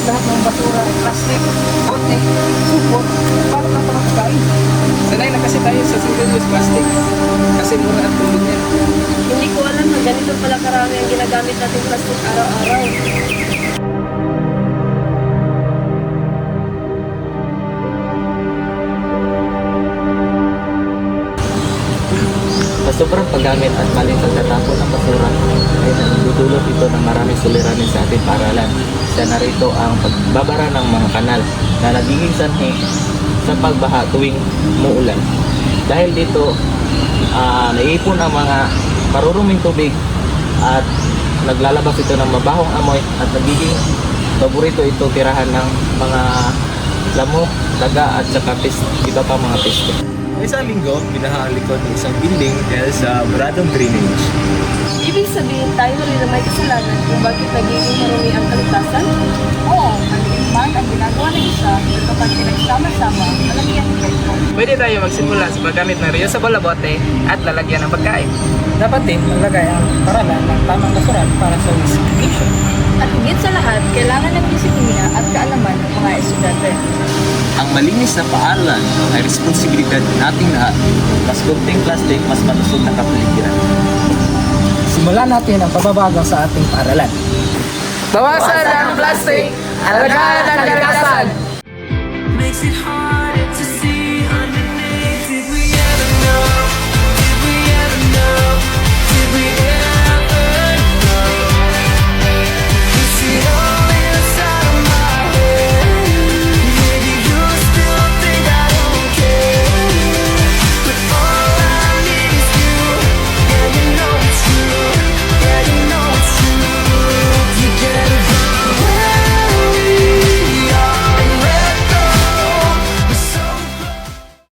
lahat ng basura, plastic, bote, supot, para ng pagkain. Sanay na kasi tayo sa single-use plastic. Kasi mura at convenient. Hindi ko alam na ganito pala karami ang ginagamit nating plastic araw-araw. Sa sobrang paggamit at maling pagtatapon ng basura ay nagdudulot ito ng maraming suliranin sa ating paaralan. Isa na rito ang pagbabara ng mga kanal na nagiging sanhi sa pagbaha tuwing muulan. Dahil dito, naiipon ang mga maruruming tubig at naglalabas ito ng mabahong amoy at nagiging paborito ito tirahan ng mga lamok, daga at saka iba pa mga peste. Isang linggo, binaha ang likod ng isang building dahil sa maradong drainage. Ibig sabihin tayo rin na may kasalanan kung bakit nagiging marumi ang kalikasan? Oo, maliit man ang ginagawa ng isa, kapag pinagsama-sama, malagyan ng ito. Pwede tayo magsimula sa paggamit ng reusable na bote at lalagyan ng pagkain. Dapat din maglagay ang paralan ng tamang basuran para sa waste segregation. At higit sa lahat, kailangan ng disiplina at kaalaman ng mga estudyante. Ang malinis na paaralan ay responsibilidad nating lahat. Mas konting plastic, mas malusog na kapaligiran. Simulan natin ang pababago sa ating paaralan. Bawasan ang plastic! Alagaan ang kalikasan! Makes it hard